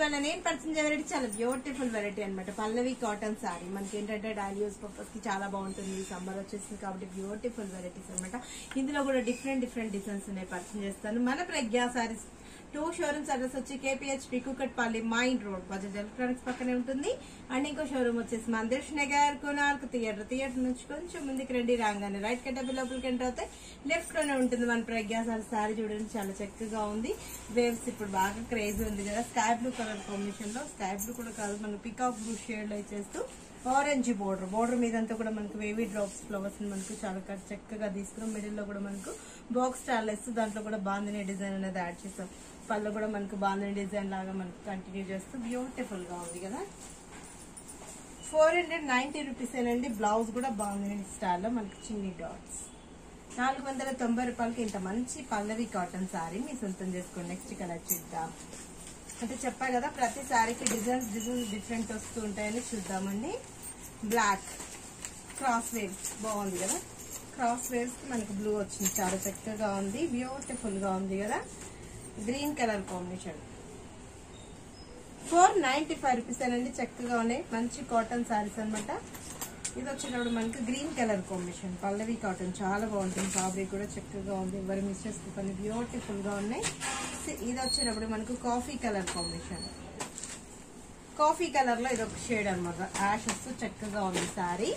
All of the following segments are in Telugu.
ఇవాళ నేను పర్చేజ్ వెరైటీ చాలా బ్యూటిఫుల్ వెరైటీ అనమాట. పల్లవి కాటన్ సారీ మనకి ఏంటంటే డైలీ యూస్ పర్పస్ కి చాలా బాగుంటుంది. సమ్మర్ వచ్చేసింది కాబట్టి బ్యూటిఫుల్ వెరైటీస్ అనమాట. ఇందులో కూడా డిఫరెంట్ డిజైన్స్ ఉన్నాయి. పర్చేజ్ చేస్తాను. మన ప్రజ్ఞా సారీస్ 2 షోరూమ్స్ అడ్రస్ వచ్చి KPHP Kukatpally mine road Bajaj electronics పక్కనే ఉంటుంది. అండ్ ఇంకో షోరూమ్ వచ్చేసి మందిర్ష్ నగర్ కొనార్క్ థియేటర్ నుంచి కొంచెం ముందుకు రండి. రాగానే రైట్ కట్ట లోపలికి ఎంటర్ అవుతాయి. లెఫ్ట్ లోనే ఉంటుంది మన ప్రజ్ఞా సారీ. చూడండి చాలా చక్కగా ఉంది. వేవ్స్ ఇప్పుడు బాగా క్రేజ్ ఉంది కదా. స్కై బ్లూ కలర్ కాంబినేషన్ లో, స్కై బ్లూ కూడా కాదు మనకు పికాక్ బ్లూ షేడ్ లో ఇచ్చేస్తూ ఆరెంజ్ బోర్డర్ మీదంతా కూడా మనకు వేవీ డ్రాప్స్ ఫ్లవర్స్ మనకు చాలా చక్కగా తీసుకున్నాం. మిడిల్ లో కూడా మనకు బాక్స్ స్టాల్ ఇస్తూ దాంట్లో కూడా బాందిని డిజైన్ అనేది యాడ్ చేస్తాం. పళ్ళు కూడా మనకు బాందిని డిజైన్ లాగా మనకు కంటిన్యూ చేస్తూ బ్యూటిఫుల్ గా ఉంది కదా. 490 రూపీస్ అండి. బ్లౌజ్ కూడా బాందిని స్టైల్ లో మనకు చిన్ని డాట్స్. 490 రూపాయలకి ఇంత మంచి పల్లవి కాటన్ సారీ మీ సొంతం చేసుకోండి. నెక్స్ట్ కలర్ చూద్దాం. అంటే చెప్పా కదా ప్రతి సారీకి డిజైన్స్ డిఫరెంట్ వస్తూ ఉంటాయని చూద్దామండి. బ్లాక్ క్రాస్ వేవ్స్ బాగుంది కదా. క్రాస్ వేవ్స్ మనకు బ్లూ వచ్చింది. చాలా చక్కగా ఉంది. బ్యూటిఫుల్ గా ఉంది కదా. గ్రీన్ కలర్ కాంబినేషన్ 495 రూపీస్ అండి. చక్కగా ఉన్నాయి. మంచి కాటన్ సారీస్ అనమాట. ఇది వచ్చేటప్పుడు మనకి గ్రీన్ కలర్ కాంబినేషన్ పల్లవి కాటన్ చాలా బాగుంటుంది. ఫ్యాబ్రిక్ కూడా చక్కగా ఉంది. ఎవరు మిస్ చేసుకోకండి. బ్యూటిఫుల్ గా ఉన్నాయి. ఇది వచ్చేటప్పుడు మనకు coffee colour combination. Coffee colour లో ఇది ఒక షేడ్ అనమాట. యాష్ వస్తూ చక్కగా ఉంది సారీ.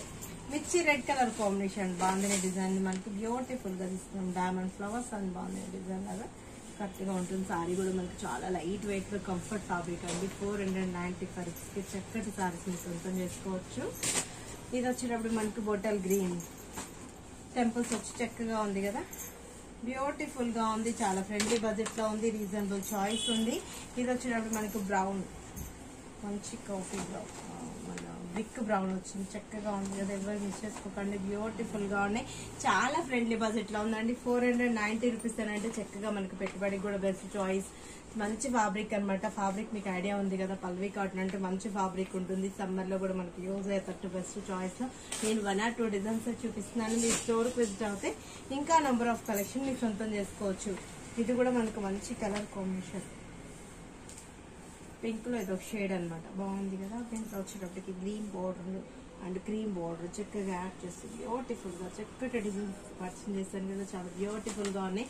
మిర్చి red colour combination bandhani design మనకి బ్యూటిఫుల్ గా తీసుకున్నాం. Diamond flowers and bandhani design లాగా కరెక్ట్ గా ఉంటుంది. సారీ కూడా మనకి చాలా లైట్ వెయిట్ గా కంఫర్ట్ ఫ్యాబ్రిక్ అండి. 495 కి చక్కటి సారీస్ మీరు సొంతం చేసుకోవచ్చు. ఇది వచ్చేటప్పుడు మనకు బొటల్ గ్రీన్ టెంపుల్స్ వచ్చి చక్కగా ఉంది కదా. బ్యూటిఫుల్ గా ఉంది. చాలా ఫ్రెండ్లీ బడ్జెట్ లో ఉంది. రీజనబుల్ చాయిస్ ఉంది. ఇది వచ్చేటప్పుడు మనకు బ్రౌన్ మంచి కాఫీ బ్రౌన్ మన బ్రిక్ బ్రౌన్ వచ్చింది. చక్కగా ఉంది కదా. ఎవరు మిస్ చేసుకోకండి. బ్యూటిఫుల్ గా ఉన్నాయి. చాలా ఫ్రెండ్లీ బడ్జెట్ లో ఉందండి. 490 రూపీస్ అంటే చక్కగా మనకు పెట్టుబడికి కూడా బెస్ట్ చాయిస్. మంచి ఫ్యాబ్రిక్ అనమాట. ఫ్యాబ్రిక్ మీకు ఐడియా ఉంది కదా. పల్లవి కాటన్ అంటే మంచి ఫ్యాబ్రిక్ ఉంటుంది. సమ్మర్ లో కూడా మనకి యూజ్ అయ్యేటట్టు బెస్ట్ చాయిస్ లో నేను 1 or 2 డిజైన్స్ చూపిస్తున్నాను. మీ స్టోర్ కి విజిట్ అవుతే ఇంకా నంబర్ ఆఫ్ కలెక్షన్ మీకు సొంతం చేసుకోవచ్చు. ఇది కూడా మనకు మంచి కలర్ కాంబినేషన్. పింక్ లో ఏదో షేడ్ అనమాట. బాగుంది కదా. పింక్ వచ్చేటప్పటికి green border and cream border చక్కగా యాడ్ చేస్తుంది. బ్యూటిఫుల్ గా చక్కటి డిజైన్స్ పర్చేస్ చేశాను కదా. చాలా బ్యూటిఫుల్ గా ఉన్నాయి.